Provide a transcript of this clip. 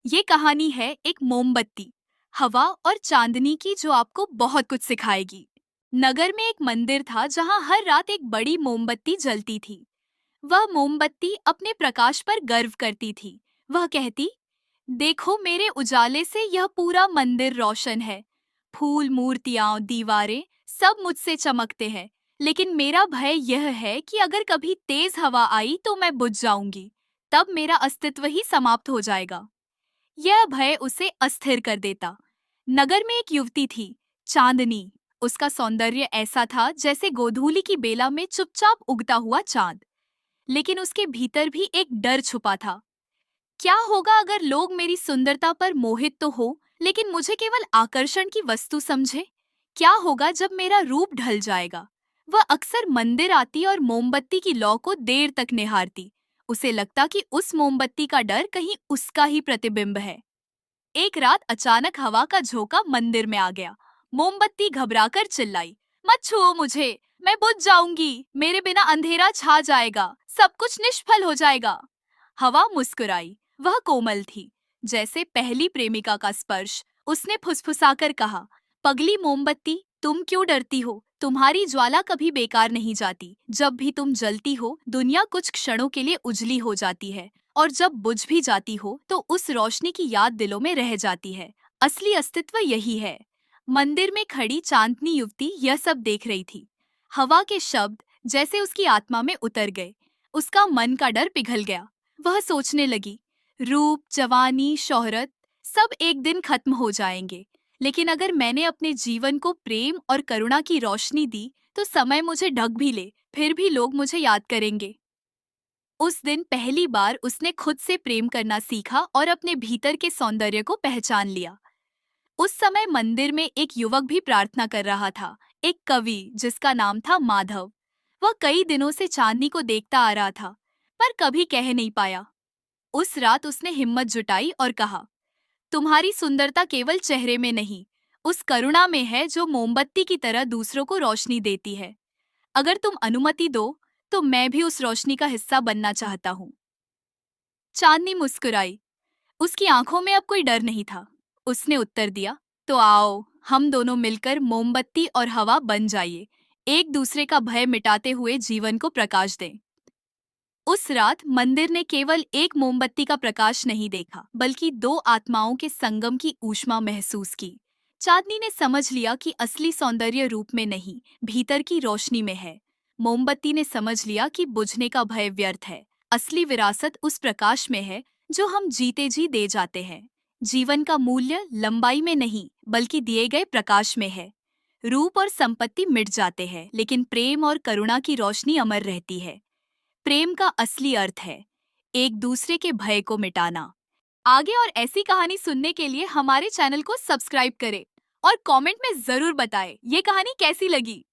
ये कहानी है एक मोमबत्ती, हवा और चांदनी की जो आपको बहुत कुछ सिखाएगी। नगर में एक मंदिर था जहाँ हर रात एक बड़ी मोमबत्ती जलती थी। वह मोमबत्ती अपने प्रकाश पर गर्व करती थी। वह कहती, देखो मेरे उजाले से यह पूरा मंदिर रोशन है। फूल, मूर्तियां, दीवारें सब मुझसे चमकते हैं। लेकिन मेरा भय यह है कि अगर कभी तेज हवा आई तो मैं बुझ जाऊंगी। तब मेरा अस्तित्व ही समाप्त हो जाएगा। यह भय उसे अस्थिर कर देता। नगर में एक युवती थी, चांदनी। उसका सौंदर्य ऐसा था जैसे गोधूली की बेला में चुपचाप उगता हुआ चांद। लेकिन उसके भीतर भी एक डर छुपा था। क्या होगा अगर लोग मेरी सुंदरता पर मोहित तो हो, लेकिन मुझे केवल आकर्षण की वस्तु समझे? क्या होगा जब मेरा रूप ढल जाएगा? वह अक्सर मंदिर आती और मोमबत्ती की लौ को देर तक निहारती। उसे लगता कि उस मोमबत्ती का डर कहीं उसका ही प्रतिबिंब है। एक रात अचानक हवा का झोंका मंदिर में आ गया। मोमबत्ती घबराकर चिल्लाई, मत छुओ मुझे, मैं बुझ जाऊंगी, मेरे बिना अंधेरा छा जाएगा, सब कुछ निष्फल हो जाएगा। हवा मुस्कुराई। वह कोमल थी, जैसे पहली प्रेमिका का स्पर्श। उसने फुसफुसाकर कहा, पगली मोमबत्ती, तुम क्यों डरती हो? तुम्हारी ज्वाला कभी बेकार नहीं जाती। जब भी तुम जलती हो, दुनिया कुछ क्षणों के लिए उजली हो जाती है, और जब बुझ भी जाती हो तो उस रोशनी की याद दिलों में रह जाती है। असली अस्तित्व यही है। मंदिर में खड़ी चांदनी युवती यह सब देख रही थी। हवा के शब्द जैसे उसकी आत्मा में उतर गए। उसका मन का डर पिघल गया। वह सोचने लगी, रूप, जवानी, शोहरत सब एक दिन खत्म हो जाएंगे, लेकिन अगर मैंने अपने जीवन को प्रेम और करुणा की रोशनी दी तो समय मुझे ढक भी ले, फिर भी लोग मुझे याद करेंगे। उस दिन पहली बार उसने खुद से प्रेम करना सीखा और अपने भीतर के सौंदर्य को पहचान लिया। उस समय मंदिर में एक युवक भी प्रार्थना कर रहा था, एक कवि जिसका नाम था माधव। वह कई दिनों से चांदनी को देखता आ रहा था, पर कभी कह नहीं पाया। उस रात उसने हिम्मत जुटाई और कहा, तुम्हारी सुंदरता केवल चेहरे में नहीं, उस करुणा में है जो मोमबत्ती की तरह दूसरों को रोशनी देती है। अगर तुम अनुमति दो तो मैं भी उस रोशनी का हिस्सा बनना चाहता हूँ। चांदनी मुस्कुराई। उसकी आंखों में अब कोई डर नहीं था। उसने उत्तर दिया, तो आओ, हम दोनों मिलकर मोमबत्ती और हवा बन जाइए, एक दूसरे का भय मिटाते हुए जीवन को प्रकाश दें। उस रात मंदिर ने केवल एक मोमबत्ती का प्रकाश नहीं देखा, बल्कि दो आत्माओं के संगम की ऊष्मा महसूस की। चांदनी ने समझ लिया कि असली सौंदर्य रूप में नहीं, भीतर की रोशनी में है। मोमबत्ती ने समझ लिया कि बुझने का भय व्यर्थ है। असली विरासत उस प्रकाश में है जो हम जीते जी दे जाते हैं। जीवन का मूल्य लंबाई में नहीं, बल्कि दिए गए प्रकाश में है। रूप और संपत्ति मिट जाते हैं, लेकिन प्रेम और करुणा की रोशनी अमर रहती है। प्रेम का असली अर्थ है एक दूसरे के भय को मिटाना। आगे और ऐसी कहानी सुनने के लिए हमारे चैनल को सब्सक्राइब करें और कमेंट में जरूर बताएं ये कहानी कैसी लगी।